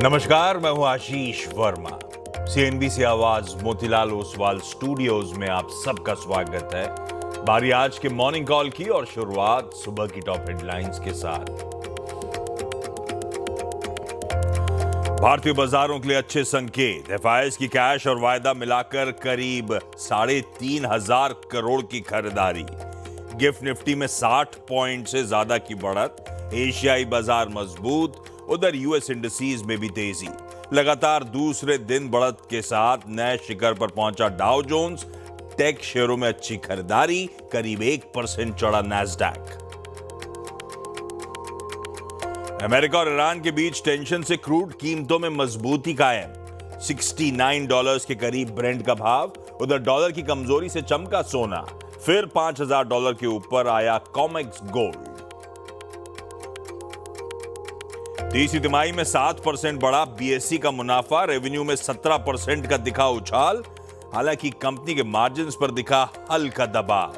नमस्कार, मैं हूं आशीष वर्मा। सीएनबीसी आवाज मोतीलाल ओसवाल स्टूडियोज में आप सबका स्वागत है। बारी आज के मॉर्निंग कॉल की और शुरुआत सुबह की टॉप हेडलाइंस के साथ। भारतीय बाजारों के लिए अच्छे संकेत। एफआईआई की कैश और वायदा मिलाकर करीब 3,500 करोड़ की खरीदारी। गिफ्ट निफ्टी में 60 पॉइंट से ज्यादा की बढ़त। एशियाई बाजार मजबूत, उधर यूएस इंडिसेज में भी तेजी। लगातार दूसरे दिन बढ़त के साथ नए शिखर पर पहुंचा डाउ जोन्स। टेक शेयरों में अच्छी खरीदारी, करीब 1% चढ़ा नैस्डैक। अमेरिका और ईरान के बीच टेंशन से क्रूड कीमतों में मजबूती कायम। $69 के करीब ब्रेंट का भाव। उधर डॉलर की कमजोरी से चमका सोना, फिर $5,000 के ऊपर आया कॉमेक्स गोल्ड। तीसरी तिमाही में 7% बढ़ा बीएसई का मुनाफा। रेवेन्यू में 17% का दिखा उछाल, हालांकि कंपनी के मार्जिन्स पर दिखा हल्का दबाव।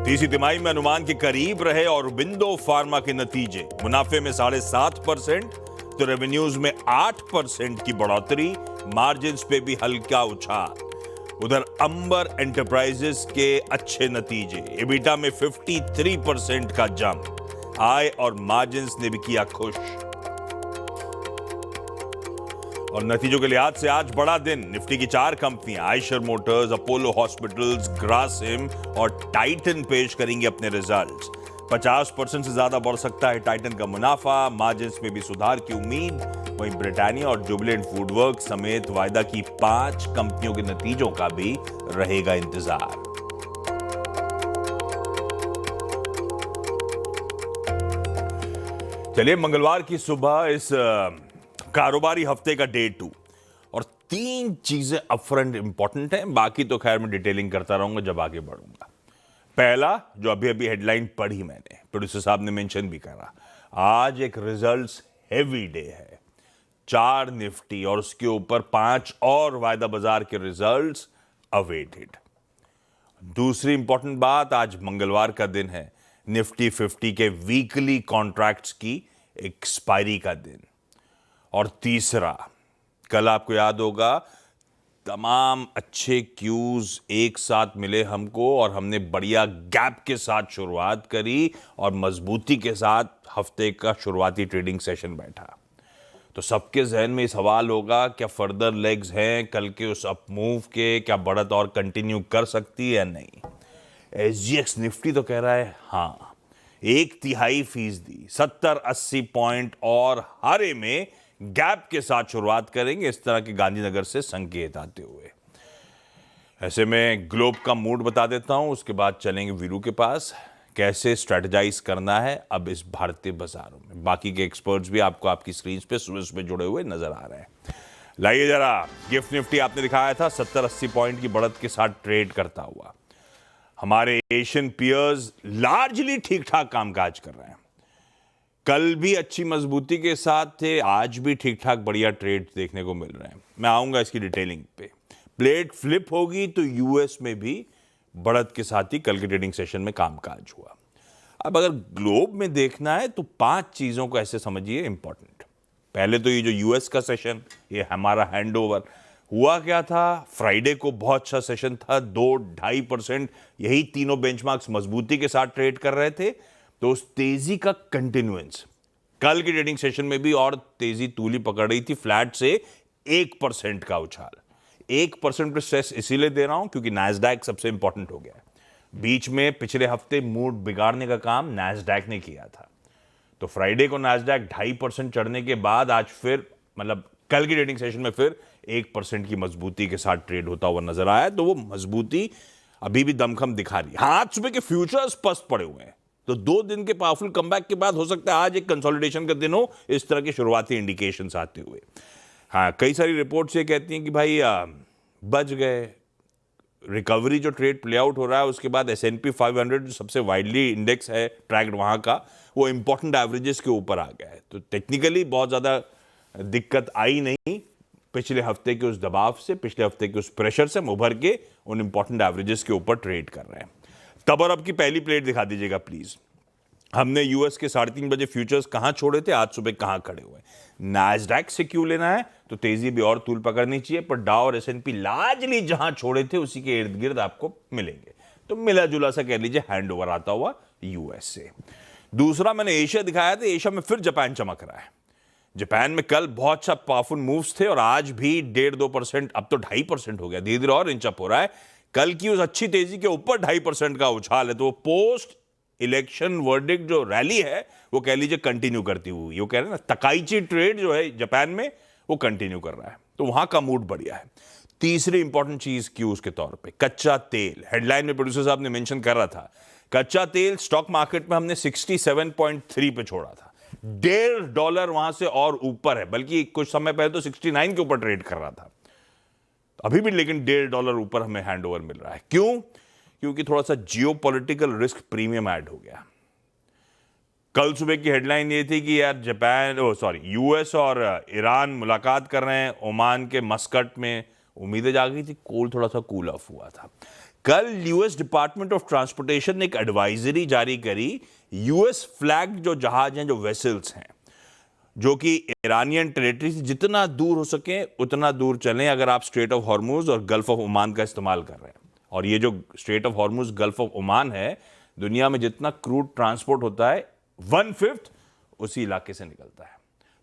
तीसरी तिमाही में अनुमान के करीब रहे और विंडो फार्मा के नतीजे। मुनाफे में 7.5% तो रेवेन्यूज में 8% की बढ़ोतरी। मार्जिन्स पे भी हल्का उछाल। उधर अंबर एंटरप्राइजेस के अच्छे नतीजे। एबिटा में 53% का जंप। आय और मार्जिन्स ने भी किया खुश। और नतीजों के लिहाज से आज बड़ा दिन। निफ्टी की 4 कंपनियां Eicher Motors, Apollo hospitals, Grasim और टाइटन पेश करेंगी अपने रिजल्ट्स। 50% से ज्यादा बढ़ सकता है टाइटन का मुनाफा। मार्जिन्स में भी सुधार की उम्मीद। वहीं ब्रिटानिया और जुबिलेंट फूडवर्क समेत वायदा की 5 कंपनियों के नतीजों का भी रहेगा इंतजार। चलिए, मंगलवार की सुबह इस कारोबारी हफ्ते का डे 2 और 3 चीजें अपफ्रंट इंपॉर्टेंट हैं। बाकी तो खैर मैं डिटेलिंग करता रहूंगा जब आगे बढ़ूंगा। पहला, जो अभी अभी हेडलाइन पढ़ी मैंने, प्रोड्यूसर साहब ने मेंशन भी करा, आज एक रिजल्ट्स हेवी डे है। 4 निफ्टी और उसके ऊपर 5 और वायदा बाजार के रिजल्ट्स अवेटेड। दूसरी इंपॉर्टेंट बात, आज मंगलवार का दिन है। निफ्टी 50 के वीकली कॉन्ट्रैक्ट्स की एक्सपायरी का दिन। और तीसरा, कल आपको याद होगा तमाम अच्छे क्यूज एक साथ मिले हमको और हमने बढ़िया गैप के साथ शुरुआत करी और मजबूती के साथ हफ्ते का शुरुआती ट्रेडिंग सेशन बैठा। तो सबके जहन में सवाल होगा, क्या फर्दर लेग्स हैं कल के उस अप मूव के? क्या बढ़त और कंटिन्यू कर सकती है या नहीं? एसजीएक्स निफ्टी तो कह रहा है हाँ, 0.1% 70-80 पॉइंट और हारे में गैप के साथ शुरुआत करेंगे। इस तरह के गांधीनगर से संकेत आते हुए ऐसे में ग्लोब का मूड बता देता हूं, उसके बाद चलेंगे वीरू के पास। कैसे स्ट्रेटेजाइज करना है अब इस भारतीय बाजारों में। बाकी के एक्सपर्ट्स भी आपको आपकी स्क्रीन पे सुबह जुड़े हुए नजर आ रहे हैं। लाइए जरा, गिफ्ट निफ्टी आपने दिखाया था 70-80 पॉइंट की बढ़त के साथ ट्रेड करता हुआ। हमारे एशियन पियर्स लार्जली ठीक ठाक कामकाज कर रहे हैं। कल भी अच्छी मजबूती के साथ थे, आज भी ठीक ठाक बढ़िया ट्रेड देखने को मिल रहे हैं। मैं आऊंगा इसकी डिटेलिंग पे। प्लेट फ्लिप होगी तो यूएस में भी बढ़त के साथ ही कल के ट्रेडिंग सेशन में कामकाज हुआ। अब अगर ग्लोब में देखना है तो 5 चीजों को ऐसे समझिए इंपॉर्टेंट। पहले तो ये जो यूएस का सेशन, ये हमारा हैंडओवर हुआ। क्या था, फ्राइडे को बहुत अच्छा सेशन था, 2-2.5%। यही तीनों बेंचमार्क्स मजबूती के साथ ट्रेड कर रहे थे। तो उस तेजी का कंटिन्यूएंस कल के ट्रेडिंग सेशन में भी और तेजी तूली पकड़ रही थी। फ्लैट से 1% का उछाल। 1% पर स्ट्रेस इसीलिए दे रहा हूं क्योंकि नैस्डैक सबसे इंपॉर्टेंट हो गया है। बीच में पिछले हफ्ते मूड बिगाड़ने का काम नैस्डैक ने किया था। तो फ्राइडे को नैस्डैक 2.5% चढ़ने के बाद आज फिर, मतलब कल की ट्रेडिंग सेशन में फिर 1% की मजबूती के साथ ट्रेड होता हुआ नजर आया। तो वो मजबूती अभी भी दमखम दिखा रही है। हाँ, आज सुबह के फ्यूचर्स पस्त पड़े हुए हैं, तो 2 दिन के पावरफुल कमबैक के बाद हो सकता है आज एक कंसोलिडेशन का दिन हो, इस तरह के शुरुआती इंडिकेशंस आते हुए। हाँ, कई सारी रिपोर्ट्स ये कहती हैं कि भाई बच गए। रिकवरी जो ट्रेड प्ले आउट हो रहा है, उसके बाद S&P 500 जो सबसे वाइडली इंडेक्स है ट्रैक्ड वहां का, वो इंपॉर्टेंट एवरेजेस के ऊपर आ गया है। तो टेक्निकली बहुत ज्यादा दिक्कत आई नहीं। पिछले हफ्ते के उस दबाव से, पिछले हफ्ते के उस प्रेशर से हम उभर के उन इंपॉर्टेंट एवरेजेस के ऊपर ट्रेड कर रहे हैं। तब और अब की पहली प्लेट दिखा दीजिएगा प्लीज। हमने यूएस के 3:30 बजे फ्यूचर्स कहां छोड़े थे, आज सुबह कहां खड़े हुए। नैस्डैक से क्यों लेना है, तो तेजी भी और तूल पकड़नी चाहिए, पर डाउ और एसएनपी लार्जली जहां छोड़े थे उसी के इर्द गिर्द आपको मिलेंगे। तो मिला जुला सा कह लीजिए हैंड ओवर आता हुआ यूएस से। दूसरा मैंने एशिया दिखाया था, एशिया में फिर जापान चमक रहा है। जापान में कल बहुत अच्छा पावरफुल मूव्स थे और आज भी 1.5-2%, अब तो 2.5% हो गया, धीरे धीरे और इंचअप हो रहा है। कल की उस अच्छी तेजी के ऊपर 2.5% का उछाल है, तो वो पोस्ट इलेक्शन वर्डिक्ट जो रैली है वो कह लीजिए कंटिन्यू करती हुई, वो कह रहे हैं ना तकाइची ट्रेड जो है जापान में वो कंटिन्यू कर रहा है, तो वहां का मूड बढ़िया है। तीसरी इंपॉर्टेंट चीज क्यूज के तौर पे कच्चा तेल, हेडलाइन में प्रोड्यूसर साहब ने मेंशन कर रहा था, कच्चा तेल स्टॉक मार्केट में हमने 67.3 पे छोड़ा था, $1.5 वहां से और ऊपर है, बल्कि कुछ समय पहले तो 69 के ऊपर ट्रेड कर रहा था अभी भी, लेकिन $1.5 ऊपर हमें हैंडओवर मिल रहा है। क्यों? क्योंकि थोड़ा सा जियोपॉलिटिकल रिस्क प्रीमियम ऐड हो गया। कल सुबह की हेडलाइन ये थी कि यार यूएस और ईरान मुलाकात कर रहे हैं ओमान के मस्कट में, उम्मीदें जागी थी, कोल थोड़ा सा कूल ऑफ हुआ था। कल यूएस डिपार्टमेंट ऑफ ट्रांसपोर्टेशन ने एक एडवाइजरी जारी करी, यूएस फ्लैग जो जहाज हैं, जो वेसल्स हैं, जो कि ईरानियन टेरिटरी से जितना दूर हो सके उतना दूर चलें अगर आप स्ट्रेट ऑफ हॉर्मुज और गल्फ ऑफ ओमान का इस्तेमाल कर रहे हैं। और ये जो straight of Hormuz gulf of Oman है, दुनिया में जितना क्रूड ट्रांसपोर्ट होता है 1/5 उसी इलाके से निकलता है।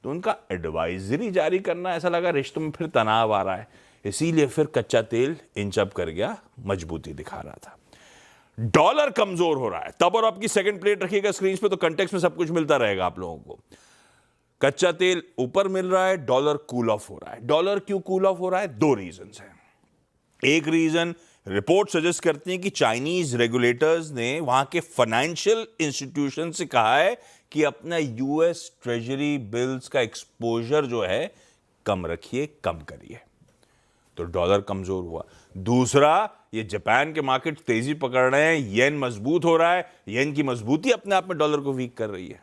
तो उनका एडवाइजरी जारी करना, ऐसा लगा रिश्तों में फिर तनाव आ रहा है, इसीलिए फिर कच्चा तेल इंचअप कर गया, मजबूती दिखा रहा था। डॉलर कमजोर हो रहा है, तब और आपकी सेकंड प्लेट रखिएगा स्क्रीन पे, तो कंटेक्स्ट में सब कुछ मिलता रहेगा आप लोगों को। कच्चा तेल ऊपर मिल रहा है, डॉलर कूल ऑफ हो रहा है। डॉलर क्यों कूल ऑफ हो रहा है? 2 रीजन है। एक रीजन, रिपोर्ट सजेस्ट करती है कि चाइनीज रेगुलेटर्स ने वहां के फाइनेंशियल इंस्टीट्यूशन से कहा है कि अपना यूएस ट्रेजरी बिल्स का एक्सपोजर जो है कम रखिए, कम करिए, तो डॉलर कमजोर हुआ। दूसरा, ये जापान के मार्केट तेजी पकड़ रहे हैं, येन मजबूत हो रहा है, येन की मजबूती अपने आप में डॉलर को वीक कर रही है,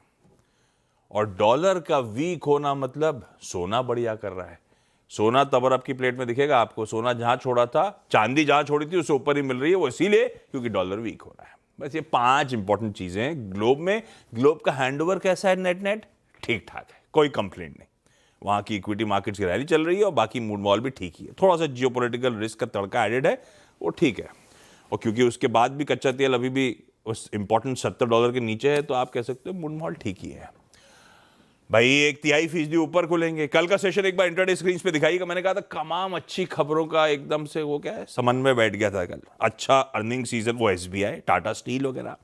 और डॉलर का वीक होना मतलब सोना बढ़िया कर रहा है। सोना तब और आपकी प्लेट में दिखेगा आपको, सोना जहां छोड़ा था, चांदी जहां छोड़ी थी उससे ऊपर ही मिल रही है, वो इसीलिए क्योंकि डॉलर वीक हो रहा है। बस ये 5 इंपॉर्टेंट चीजें हैं ग्लोब में। ग्लोब का हैंडओवर कैसा है? नेट नेट ठीक ठाक है, कोई कंप्लेंट नहीं। वहां की इक्विटी मार्केट्स की रैली चल रही है और बाकी मूड मॉल भी ठीक ही है, थोड़ा सा जियोपॉलिटिकल रिस्क का तड़का एडेड है, वो ठीक है। और क्योंकि उसके बाद भी कच्चा तेल अभी भी उस इंपॉर्टेंट $70 के नीचे है, तो आप कह सकते हो मूड मॉल ठीक ही है भाई। 1/3% ऊपर खुलेंगे। कल का सेशन एक बार इंट्राडे स्क्रीन पे दिखाइएगा, मैंने कहा था तमाम अच्छी खबरों का एकदम से वो क्या है समन्वय बैठ गया था कल। अच्छा अर्निंग सीजन, वो एसबीआई, टाटा स्टील वगैरह,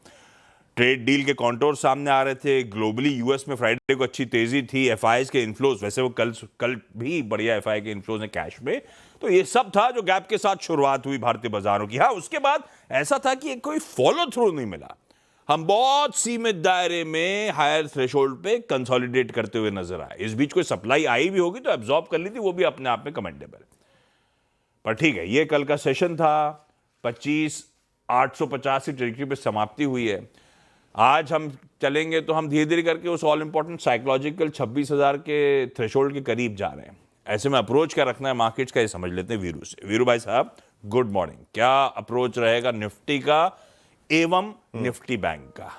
ट्रेड डील के कॉन्टोर सामने आ रहे थे। ग्लोबली यूएस में फ्राइडे को अच्छी तेजी थी, एफआईएस के इन्फ्लोज, वैसे वो कल भी बढ़िया एफआई के इन्फ्लोज हैं कैश में, तो ये सब था जो गैप के साथ शुरुआत हुई भारतीय बाजारों की। हाँ, उसके बाद ऐसा था कि कोई फॉलो थ्रू नहीं मिला, हम बहुत सीमित दायरे में हायर थ्रेशोल्ड पे कंसोलिडेट करते हुए नजर आए। इस बीच कोई सप्लाई आई भी होगी तो एब्जॉर्ब कर ली थी, वो भी अपने आप में कमेंडेबल। पर ठीक है, ये कल का सेशन था, 25,850 की टेरिटरी पे समाप्ति हुई है। आज हम चलेंगे तो हम धीरे धीरे करके उस ऑल इंपॉर्टेंट साइकोलॉजिकल 26,000 के थ्रेशोल्ड के करीब जा रहे हैं। ऐसे में अप्रोच क्या रखना है मार्केट्स का, ये समझ लेते हैं वीरू से। वीरू भाई साहब, गुड मॉर्निंग। क्या अप्रोच रहेगा निफ्टी का एवं निफ्टी बैंक का?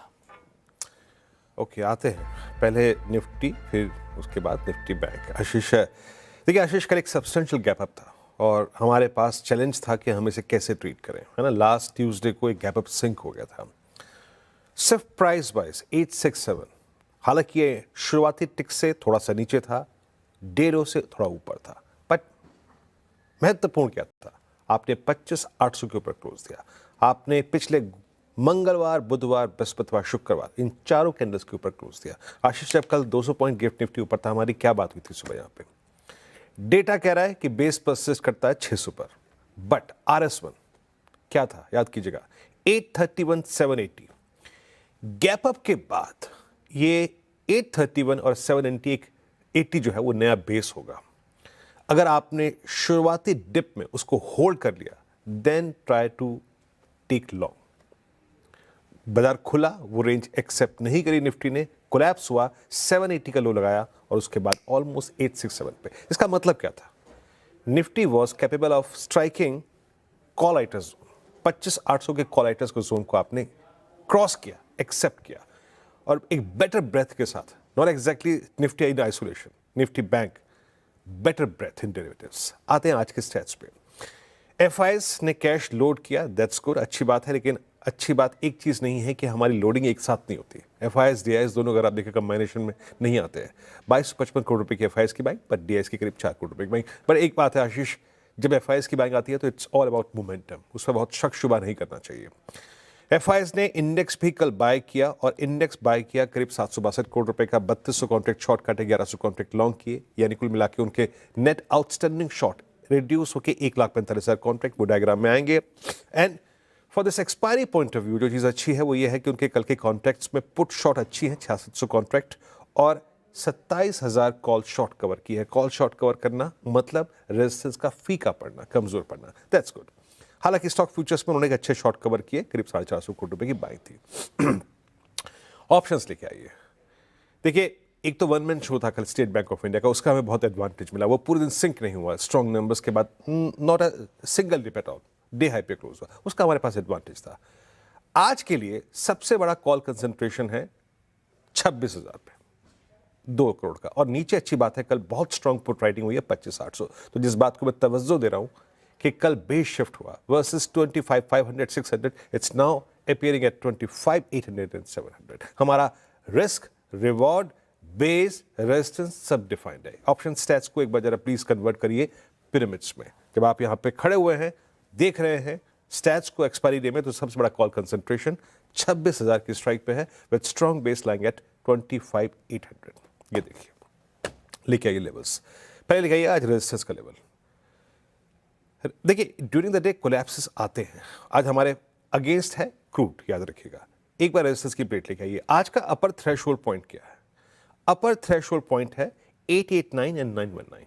ओके, आते हैं पहले निफ्टी, फिर उसके बाद निफ्टी बैंक। आशीष, देखिए आशीष, कल एक सब्सटेंशियल गैप अप था और हमारे पास चैलेंज था कि हम इसे कैसे ट्रीट करें, है ना। लास्ट ट्यूसडे को एक गैप अप सिंक हो गया था, सिर्फ प्राइस वाइज 867। हालांकि ये शुरुआती टिक से थोड़ा सा नीचे था, 1.5 से थोड़ा ऊपर था, बट महत्वपूर्ण क्या था, आपने 25,800 के ऊपर क्लोज दिया। आपने पिछले मंगलवार, बुधवार, बृहस्पतिवार, शुक्रवार, इन चारों कैंडल्स के ऊपर क्लोज दिया। आशीष, जब कल 200 पॉइंट गिफ्ट निफ्टी ऊपर था, हमारी क्या बात हुई थी सुबह यहाँ पे? डेटा कह रहा है कि बेस परसिस्ट करता है 600 पर, बट RS1 क्या था याद कीजिएगा, 831,780। गैप अप के बाद ये 831 और 780 जो है वो नया बेस होगा। अगर आपने शुरुआती डिप में उसको होल्ड कर लिया, then try to take long. बाजार खुला, वो रेंज एक्सेप्ट नहीं करी निफ्टी ने, कोलैप्स हुआ, 780 का लो लगाया और उसके बाद ऑलमोस्ट 867 पे। इसका मतलब क्या था? Nifty was capable of striking call writers, 25,800 के कॉल आइटर्स के जोन को आपने क्रॉस किया, एक्सेप्ट किया, और एक बेटर ब्रेथ के साथ, not exactly Nifty in isolation, Nifty bank better breath in derivatives. आते हैं आज के स्टैट्स पे। एफआईएस ने कैश लोड किया, दैट्स गुड, अच्छी बात है, लेकिन अच्छी बात एक चीज नहीं है कि हमारी लोडिंग एक साथ नहीं होती। एफआईएस डीआईएस दोनों अगर आप देखें कंबाइनेशन में नहीं आते हैं। 2255 करोड़ रुपए की एफआईएस की बाइंग, पर डीआईएस की करीब 4 करोड़ रुपए की बाइंग। पर एक बात है आशीष, जब एफआईएस की बाइंग आती है तो इट्स ऑल अबाउट मोमेंटम, उस पर बहुत शक शुबा नहीं करना चाहिए। एफआईएस ने इंडेक्स भी कल बाय किया और इंडेक्स बाय किया करीब 762 करोड़ रुपए का। 3200 कॉन्ट्रैक्ट शॉर्ट काटे, 1100 कॉन्ट्रैक्ट लॉन्ग किए, यानी कुल मिला के उनके नेट आउटस्टैंडिंग शॉर्ट रिड्यूस होकर 1,45,000 कॉन्ट्रैक्ट, वो डायग्राम में आएंगे। And for this expiry point of view जो चीज़ अच्छी है वो ये है कि उनके कल के कॉन्ट्रैक्ट्स में पुट शॉर्ट अच्छी है, 6600 कॉन्ट्रैक्ट और 27,000 कॉल शॉर्ट कवर की है। कॉल शॉर्ट कवर करना मतलब रेजिस्टेंस का फीका पड़ना, कमजोर पड़ना, दैट्स गुड। हालांकि स्टॉक फ्यूचर्स में उन्होंने एक अच्छे शॉर्ट कवर किए, करीब 450 करोड़ रुपए की बाइंग थी। ऑप्शंस लेके आइए। देखिए, एक तो वन मैन शो था कल स्टेट बैंक ऑफ इंडिया का, उसका हमें बहुत एडवांटेज मिला। वो पूरे दिन सिंक नहीं हुआ, स्ट्रॉन्ग नंबर्स के बाद not a single dip at all, day high पे क्लोज हुआ, उसका हमारे पास एडवांटेज था। आज के लिए सबसे बड़ा कॉल कंसेंट्रेशन है 26,000 पे, 2 करोड़ का। और नीचे अच्छी बात है, कल बहुत स्ट्रॉन्ग पुट राइटिंग हुई है 25,800। तो जिस बात को मैं तवज्जो दे रहा हूं कि कल बेस शिफ्ट हुआ versus 25,500 600, it's now appearing at 25,800 and 700। हमारा रिस्क रिवॉर्ड बेस रेजिस्टेंस सब डिफाइंड है। ऑप्शन स्टैट्स को एक बार जरा प्लीज कन्वर्ट करिए पिरामिड्स में। जब आप यहां पे खड़े हुए हैं, देख रहे हैं स्टैट्स को एक्सपायरी डे में, तो सबसे बड़ा कॉल कंसेंट्रेशन 26,000 की स्ट्राइक पे है with strong base lying at 25,800। ये देखिए, लेके आइए लेवल्स। पहले लिखाइए आज रेजिस्टेंस का लेवल। देखिए, ड्यूरिंग द डे कोलैप्सेस आते हैं। आज हमारे अगेंस्ट है क्रूड, याद रखिएगा। एक बार रेजिस्टेंस की प्लेट लेके आइए। आज का अपर थ्रेशोल्ड पॉइंट क्या है? अपर थ्रेशोल्ड पॉइंट है 889 एंड 919।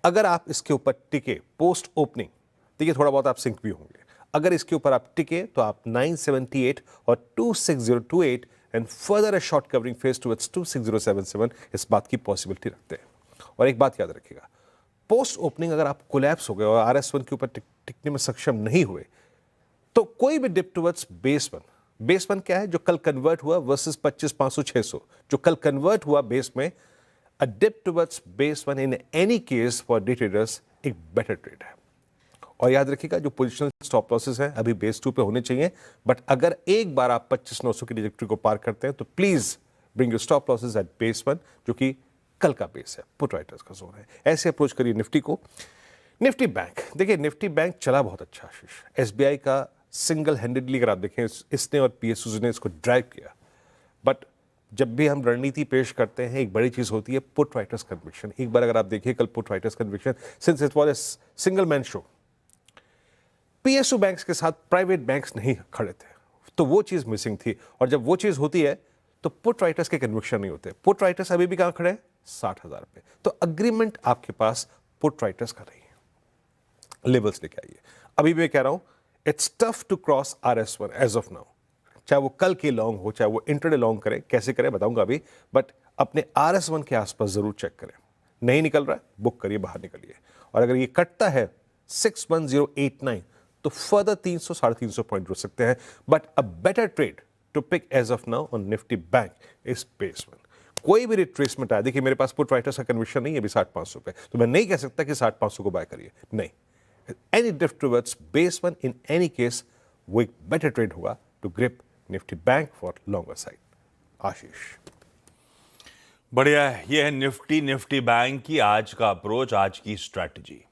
अगर आप इसके ऊपर टिके पोस्ट ओपनिंग, देखिए थोड़ा बहुत आप सिंक भी होंगे, अगर इसके ऊपर आप टिके तो आप 978 और 26028 and further a short covering phase towards 26077 इस बात की पॉसिबिलिटी रखते हैं। और एक बात याद रखिएगा, पोस्ट ओपनिंग अगर आप कोलैप्स हो गए और RS1 के ऊपर टिकने में सक्षम नहीं हुए, तो कोई भी डिप टुवर्ड्स बेस वन क्या है जो कल कन्वर्ट हुआ वर्सेस 25,500 600, जो कल कन्वर्ट हुआ बेस में, a dip towards base one in any case for day traders एक बेटर ट्रेड है। और याद रखिएगा, जो पोजिशनल स्टॉप लॉसेस हैं अभी बेस 2 पे होने चाहिए, बट अगर एक बार आप 25,900 की ट्रैजेक्टरी को पार करते हैं तो please bring your stop losses at base one, जो कि कल का बेस है, पुट राइटर्स का जोन है। ऐसे अप्रोच करिए निफ्टी को। निफ्टी बैंक, देखिए निफ्टी बैंक चला बहुत अच्छा आशीष। SBI का सिंगल हैंडेडली अगर आप देखें, इसने और PSUs ने इसको ड्राइव किया। बट जब भी हम रणनीति पेश करते हैं, एक बड़ी चीज होती है पुट राइटर्स कन्विक्शन। एक बार अगर आप देखिए कल put writers conviction, since it was a single man show, PSU banks के साथ प्राइवेट बैंक्स नहीं खड़े थे, तो वो चीज मिसिंग थी। और जब वो चीज होती है तो पुट राइटर्स के कन्विक्शन नहीं होते। पुट राइटर्स अभी भी कहां खड़े हैं? 60,000 पे। तो अग्रीमेंट आपके पास पुट राइटर्स का नहीं है। लेवल्स लेके आइए। अभी भी मैं कह रहा हूं, it's tough to cross RS1 as of now. चाहे वो कल के लॉन्ग हो, चाहे वो इंटरडे लॉन्ग करें, कैसे करें बताऊंगा अभी, बट अपने RS1 के आसपास जरूर चेक करें। नहीं निकल रहा है, बुक करिए, बाहर निकलिए। और अगर ये कटता है 61089 तो फर्दर 300 350 पॉइंट रुक सकते हैं। But a better trade to pick as of now on Nifty bank is base one. कोई भी रिट्रेसमेंट आया, देखिए मेरे पास पुट राइटर्स का कन्विक्शन नहीं है अभी 60,500 पे, तो मैं नहीं कह सकता कि 60,500 को बाय करिए, नहीं। Any drift towards base one in any case, वो एक बेटर ट्रेड होगा to grip Nifty bank for longer side. Ashish, बढ़िया है। ये है निफ्टी बैंक की आज का अप्रोच, आज की स्ट्रैटेजी।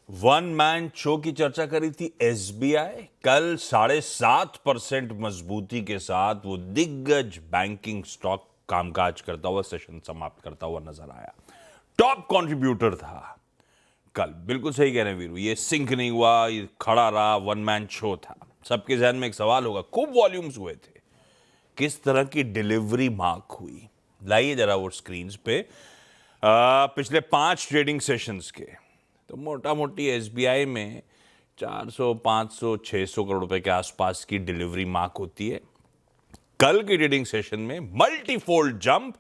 वन मैन शो की चर्चा करी थी SBI, कल 7.5% मजबूती के साथ वो दिग्गज बैंकिंग स्टॉक कामकाज करता हुआ, सेशन समाप्त करता हुआ नजर आया। टॉप कंट्रीब्यूटर था कल। बिल्कुल सही कह रहे हैं वीरू, ये सिंक नहीं हुआ, ये खड़ा रहा, वन मैन शो था। सबके जहन में एक सवाल होगा, खूब वॉल्यूम्स हुए थे, किस तरह की डिलीवरी मार्क हुई? लाइए जरा वो स्क्रीन पे पिछले 5 ट्रेडिंग सेशंस के। तो मोटा मोटी SBI में 400 500 600 करोड़ रुपए के आसपास की डिलीवरी मार्क होती है। कल की ट्रेडिंग सेशन में मल्टीफोल्ड जंप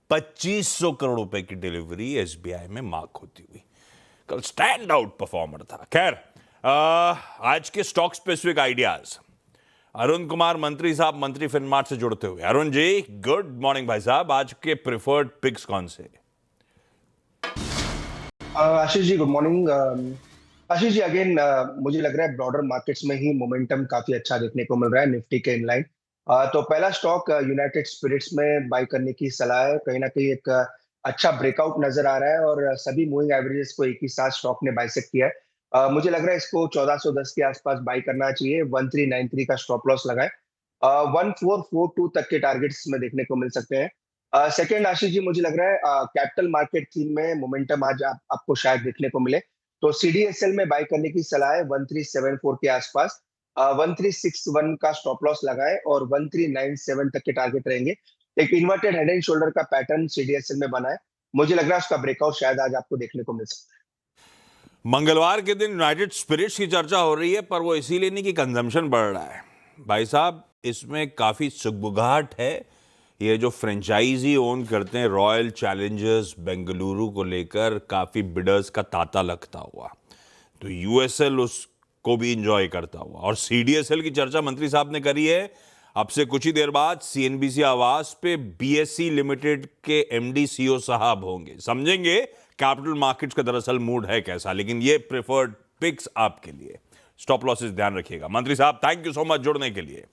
2500 करोड़ रुपए की डिलीवरी SBI में मार्क होती हुई। कल स्टैंड आउट परफॉर्मर था। खैर, आज के stock specific ideas. Arun Kumar मंत्री साहब, मंत्री फिनमार्ट से जुड़ते हुए। अरुण जी, गुड मॉर्निंग भाई साहब। आज के प्रिफर्ड पिक्स कौन से? Ashish ji, good morning. Ashish ji, again मुझे लग रहा है ब्रॉडर मार्केट्स में ही मोमेंटम काफी अच्छा देखने को मिल रहा है निफ्टी के इनलाइन। तो पहला स्टॉक यूनाइटेड स्पिरिट्स में बाय करने की सलाह है। कहीं ना कहीं एक अच्छा ब्रेकआउट नजर आ रहा है और सभी मूविंग एवरेजेस को एक ही साथ स्टॉक ने बाइसेक्ट किया है। मुझे लग रहा है इसको 1410 के आसपास बाय करना चाहिए। 1393 का स्टॉप लॉस लगाए। 1442 तक के टारगेट्स में देखने को मिल सकते हैं। सेकेंड आशीष जी, मुझे लग रहा है कैपिटल मार्केट थीम में मोमेंटम आज आपको शायद देखने को मिले, तो सीडीएसएल में बाय करने की सलाह है 1374 के आसपास। 1361 का स्टॉप लॉस लगाए और 1397 तक के टारगेट रहेंगे। एक इन्वर्टेड हेड एंड शोल्डर का पैटर्न सीडीएसएल में बना है। मुझे लग रहा है उसका ब्रेकआउट शायद आज आपको देखने को मिल सकता है। मंगलवार के दिन यूनाइटेड स्पिरिट्स की चर्चा हो रही है, पर वो इसीलिए नहीं कि कंजम्पशन बढ़ रहा है भाई साहब। इसमें काफी सुगबुगाहट है। ये जो फ्रेंचाइजी ओन करते हैं रॉयल चैलेंजर्स बेंगलुरु को लेकर, काफी बिडर्स का तांता लगता हुआ, तो यूएसएल उसको भी इंजॉय करता हुआ। और सीडीएसएल की चर्चा मंत्री साहब ने करी है। अब से कुछ ही देर बाद सीएनबीसी आवास पे बीएसई लिमिटेड के एमडी सीईओ साहब होंगे, समझेंगे कैपिटल मार्केट्स का दरअसल मूड है कैसा। लेकिन ये प्रेफर्ड पिक्स आपके लिए। स्टॉप लॉसेस ध्यान रखिएगा। मंत्री साहब, थैंक यू सो मच जुड़ने के लिए।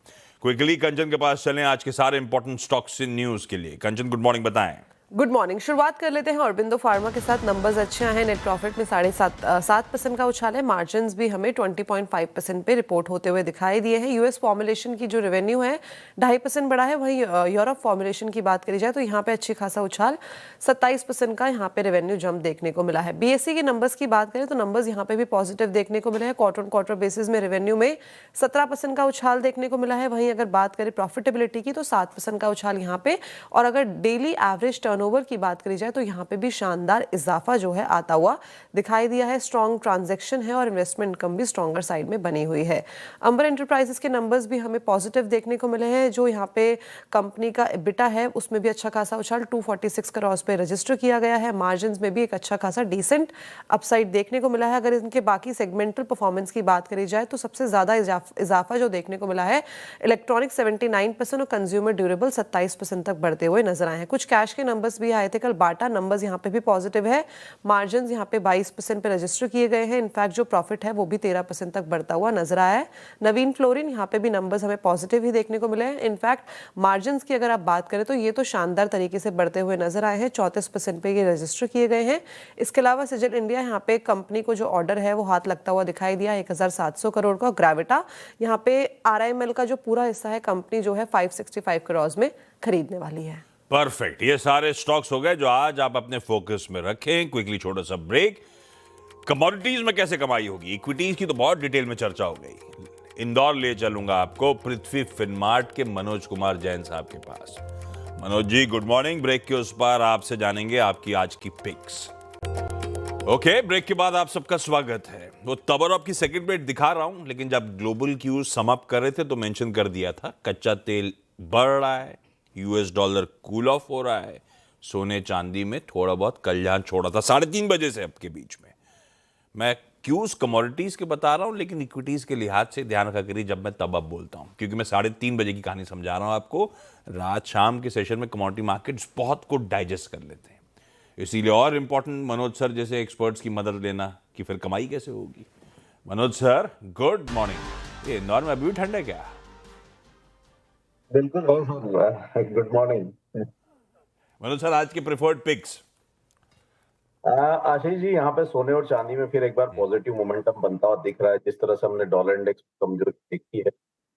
क्विकली कंचन के पास चलें आज के सारे इंपॉर्टेंट स्टॉक्स इन न्यूज के लिए। कंचन, गुड मॉर्निंग, बताएं। Good morning. शुरुआत कर लेते हैं ऑरबिंदो फार्मा के साथ। नंबर्स अच्छे हैं। नेट प्रॉफिट में 7.5% का उछाल है। मार्जिन्स भी हमें 20.5% पे रिपोर्ट होते हुए दिखाई दिए हैं। यूएस फॉर्मुलेशन की जो रेवेन्यू है 2.5% बढ़ा है। वहीं यूरोप फॉर्मुलेशन की बात करी जाए तो यहाँ पे अच्छी खासा उछाल 27% का यहाँ पे रेवेन्यू जंप देखने को मिला है। बीएसई के नंबर्स की बात करें तो नंबर्स यहाँ पे भी पॉजिटिव देखने को मिले हैं। क्वार्टर ऑन क्वार्टर बेसिस में रेवेन्यू में 17% का उछाल देखने को मिला है। वहीं अगर बात करें प्रॉफिटेबिलिटी की तो 7% का उछाल यहाँ पे। और अगर डेली एवरेज टर्नओवर की बात करी जाए तो यहाँ पे भी शानदार इजाफा जो है आता हुआ दिखाई दिया है। स्ट्रॉन्ग ट्रांजैक्शन है और इन्वेस्टमेंट इनकम भी स्ट्रॉन्गर साइड में बनी हुई है। अंबर एंटरप्राइजेस के नंबर्स भी हमें पॉजिटिव देखने को मिले हैं। जो यहाँ पे कंपनी का एबिटा है उसमें भी अच्छा खासा उछाल 246 करोड़ पे रजिस्टर किया गया है। मार्जिन में भी एक अच्छा खासा डिसेंट अपसाइड देखने को मिला है। अगर इनके बाकी सेगमेंटल परफॉर्मेंस की बात करी जाए तो सबसे ज्यादा इजाफा जो देखने को मिला है इलेक्ट्रॉनिक 79% और कंज्यूमर ड्यूरेबल 27% तक बढ़ते हुए नजर आए हैं। कुछ कैश के नंबर्स भी आए थे कल। बाटा नंबर्स यहाँ पे भी पॉजिटिव है। मार्जिन यहाँ पे 22% पे रजिस्टर किए गए हैं। इनफैक्ट जो प्रॉफिट है वो भी 13% तक बढ़ता हुआ नजर आया है। नवीन फ्लोरिन यहाँ पे भी नंबर्स हमें पॉजिटिव ही देखने को मिले हैं। इनफैक्ट मार्जिन की अगर आप बात करें तो ये तो शानदार तरीके से बढ़ते हुए नजर आए हैं। 34% पे ये रजिस्टर किए गए हैं। इसके अलावा सिजल इंडिया यहाँ पे कंपनी को जो ऑर्डर है वो हाथ लगता हुआ दिखाई दिया 1700 करोड़ का। ग्रेविटा यहाँ पे आरआईएमएल का जो पूरा हिस्सा है कंपनी जो है 565 करोड़ में खरीदने वाली है। परफेक्ट। ये सारे स्टॉक्स हो गए जो आज आप अपने फोकस में रखें। क्विकली छोटा सा ब्रेक। कमोडिटीज में कैसे कमाई होगी, इक्विटीज की तो बहुत डिटेल में चर्चा हो गई। इंदौर ले चलूंगा आपको पृथ्वी फिनमार्ट के मनोज कुमार जैन साहब के पास। Manoj ji, good morning. Break के उस पार आपसे जानेंगे आपकी आज की पिक्स। ओके, ब्रेक के बाद आप सबका स्वागत है। वो तब और आपकी सेकंड प्लेट दिखा रहा हूं, लेकिन जब ग्लोबल क्यूज सम अप कर रहे थे तो मेंशन कर दिया था कच्चा तेल बढ़ रहा है, यूएस डॉलर कूल ऑफ हो रहा है, सोने चांदी में थोड़ा बहुत कल्याण छोड़ा था 3:30 बजे से अब के बीच में। मैं क्यूज कमोडिटीज के बता रहा हूं, लेकिन इक्विटीज के लिहाज से ध्यान रखा करिए जब मैं तब अब बोलता हूं, क्योंकि मैं 3:30 बजे की कहानी समझा रहा हूं आपको। रात शाम के सेशन में कमोडिटी मार्केट्स बहुत कुछ डाइजेस्ट कर लेते हैं, इसीलिए और इंपॉर्टेंट मनोज सर जैसे एक्सपर्ट्स की मदद लेना कि फिर कमाई कैसे होगी। Manoj sir, good morning. ये इंदौर में अभी भी ठंड है क्या? बिल्कुल। गुड मॉर्निंग मनोज सर, आज के प्रेफर्ड पिक्स। आशीष जी, यहाँ पे सोने और चांदी में फिर एक बार पॉजिटिव मोमेंटम बनता हुआ दिख रहा है। जिस तरह से हमने डॉलर इंडेक्स कमजोरी देखी है,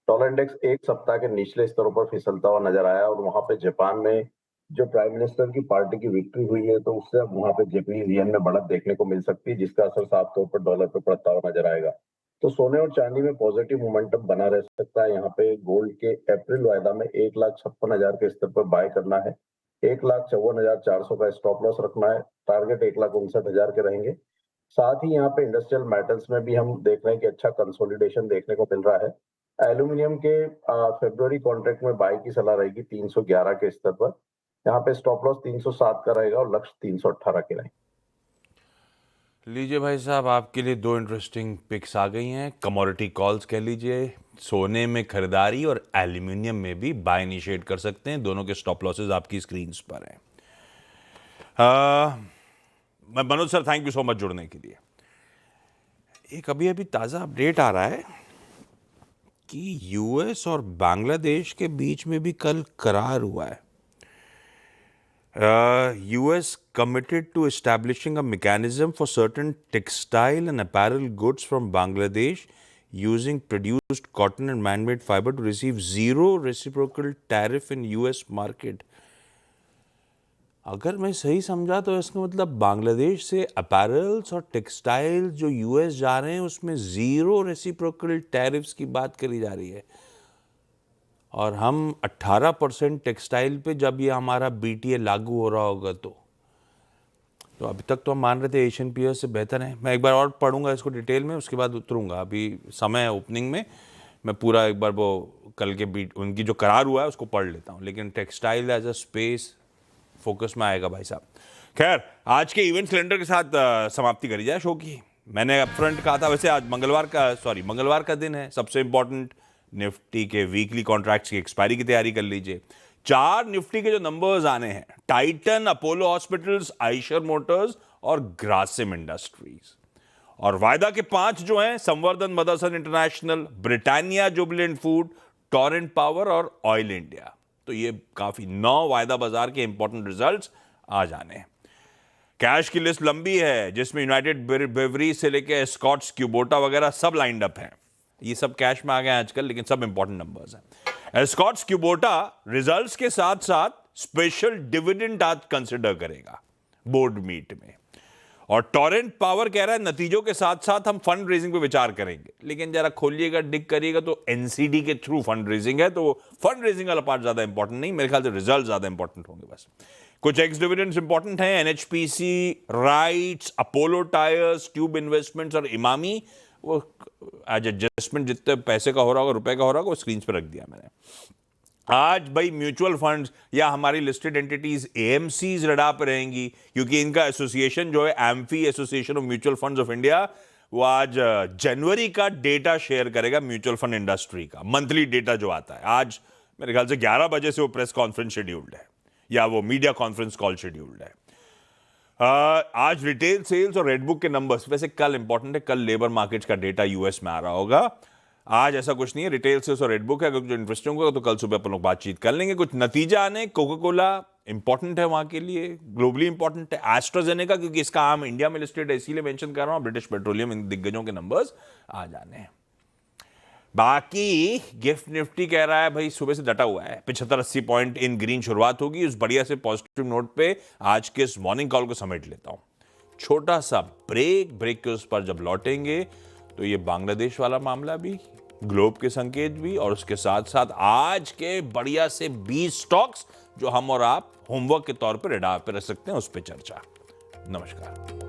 डॉलर इंडेक्स एक सप्ताह के निचले स्तरों पर फिसलता हुआ नजर आया। और वहां पे जापान में जो प्राइम मिनिस्टर की पार्टी की विक्ट्री हुई है तो उससे अब वहां पे जापानीज येन में बढ़त देखने को मिल सकती है, जिसका असर साफ तौर पर डॉलर पर पड़ता हुआ नजर आएगा। तो सोने और चांदी में पॉजिटिव मोमेंटम बना रह सकता है। यहाँ पे गोल्ड के अप्रैल वायदा में 1,56,000 के स्तर पर बाय करना है। 1,54,400 का स्टॉप लॉस रखना है। टारगेट 1,59,000 के रहेंगे। साथ ही यहाँ पे इंडस्ट्रियल मेटल्स में भी हम देख रहे हैं कि अच्छा कंसोलिडेशन देखने को मिल रहा है। एल्यूमिनियम के फरवरी कॉन्ट्रैक्ट में बाय की सलाह रहेगी 311 के स्तर पर। यहाँ पे स्टॉप लॉस 307 का रहेगा और लक्ष्य 318 के रहेंगे। लीजिए भाई साहब, आपके लिए दो इंटरेस्टिंग पिक्स आ गई हैं। कमोडिटी कॉल्स कह लीजिए, सोने में खरीदारी और एल्यूमिनियम में भी बाय इनिशिएट कर सकते हैं। दोनों के स्टॉप लॉसेस आपकी स्क्रीन पर हैं। मैं Manoj sir, thank you so much जुड़ने के लिए। एक अभी अभी ताज़ा अपडेट आ रहा है कि यूएस और बांग्लादेश के बीच में भी कल करार हुआ है। US committed to establishing a mechanism for certain textile and apparel goods from Bangladesh using produced cotton and man-made fiber to receive zero reciprocal tariff in US market. अगर मैं सही समझा तो इसका मतलब बांग्लादेश से अपैरल्स और टेक्सटाइल जो यूएस जा रहे हैं उसमें जीरो रेसिप्रोकल टैरिफ्स की बात करी जा रही है, और हम 18% टेक्सटाइल पे जब ये हमारा बीटीए लागू हो रहा होगा तो अभी तक तो हम मान रहे थे एशियन पीयर्स से बेहतर है। मैं एक बार और पढ़ूंगा इसको डिटेल में, उसके बाद उतरूंगा। अभी समय है ओपनिंग में, मैं पूरा एक बार वो कल के उनकी जो करार हुआ है उसको पढ़ लेता हूँ, लेकिन textile as a space focus में आएगा भाई साहब। खैर, आज के इवेंट कैलेंडर के साथ समाप्ति करी जाए शो की। मैंने अपफ्रंट कहा था, वैसे आज मंगलवार का दिन है। सबसे इंपॉर्टेंट निफ्टी के वीकली कॉन्ट्रैक्ट्स की एक्सपायरी की तैयारी कर लीजिए। 4 निफ्टी के जो नंबर्स आने हैं, Titan, Apollo hospitals, Eicher Motors और ग्रासिम इंडस्ट्रीज। और वायदा के 5 जो हैं, संवर्धन Motherson international, Britannia Jubilant food, Torrent power और ऑयल इंडिया। तो ये काफी 9 वायदा बाजार के इंपॉर्टेंट रिजल्ट्स आ जाने हैं। कैश की लिस्ट लंबी है, जिसमें यूनाइटेड ब्रेवरीज से लेकर स्कॉट्स क्यूबोटा वगैरह सब लाइंड अप हैं। ये सब कैश में आ गए आजकल, लेकिन सब इंपॉर्टेंट नंबर्स हैं। स्कॉट्स क्यूबोटा रिजल्ट्स के साथ साथ स्पेशल डिविडेंड आज कंसिडर करेगा बोर्ड मीट में। और टोरेंट पावर कह रहा है नतीजों के साथ साथ हम फंड रेजिंग पे विचार करेंगे, लेकिन जरा खोलिएगा, डिग करिएगा तो एनसीडी के थ्रू फंड रेजिंग है, तो फंड रेजिंग वाला पार्ट ज्यादा इंपॉर्टेंट नहीं, मेरे ख्याल से रिजल्ट ज्यादा इंपॉर्टेंट होंगे बस। कुछ एक्स डिविडेंड्स इंपॉर्टेंट हैं, NHPC, rights, Apollo tyres, tube investments और इमामी। वो आज एडजस्टमेंट जितने पैसे का हो रहा होगा, रुपए का हो रहा होगा, वो स्क्रीन पर रख दिया मैंने। आज भाई म्यूचुअल फंड्स या हमारी लिस्टेड एंटिटीज एएमसीज रडार पर रहेंगी, क्योंकि इनका एसोसिएशन जो है amphi, association of mutual funds of India, वो आज जनवरी का डेटा शेयर करेगा म्यूचुअल फंड इंडस्ट्री का, मंथली डेटा जो आता है। आज मेरे ख्याल से 11 बजे से वो प्रेस कॉन्फ्रेंस शेड्यूल्ड है, या वो मीडिया कॉन्फ्रेंस कॉल शेड्यूल्ड है। आज रिटेल सेल्स और रेड बुक के नंबर्स, वैसे कल इंपॉर्टेंट है, कल लेबर मार्केट्स का डेटा यूएस में आ रहा होगा। आज ऐसा कुछ नहीं है, रिटेल सेल्स और रेड बुक है, अगर कुछ इंटरेस्टिंग होगा तो कल सुबह अपन लोग बातचीत कर लेंगे। कुछ नतीजा आने, कोका कोला इंपॉर्टेंट है वहां के लिए, ग्लोबली इंपॉर्टेंट है। एस्ट्राजेनेका, क्योंकि इसका आम इंडिया में लिस्टेड है इसीलिए मेंशन कर रहा हूं। ब्रिटिश पेट्रोलियम, इन दिग्गजों के नंबर्स आ जाने हैं। बाकी गिफ्ट निफ्टी कह रहा है भाई सुबह से डटा हुआ है, 75-80 पॉइंट इन ग्रीन शुरुआत होगी। उस बढ़िया से पॉजिटिव नोट पे आज के इस मॉर्निंग कॉल को समेट लेता हूं। छोटा सा ब्रेक के उस पर जब लौटेंगे तो ये बांग्लादेश वाला मामला भी, ग्लोब के संकेत भी, और उसके साथ साथ आज के बढ़िया से 20 स्टॉक्स जो हम और आप होमवर्क के तौर पर रडार पर रख सकते हैं, उस पर चर्चा। नमस्कार।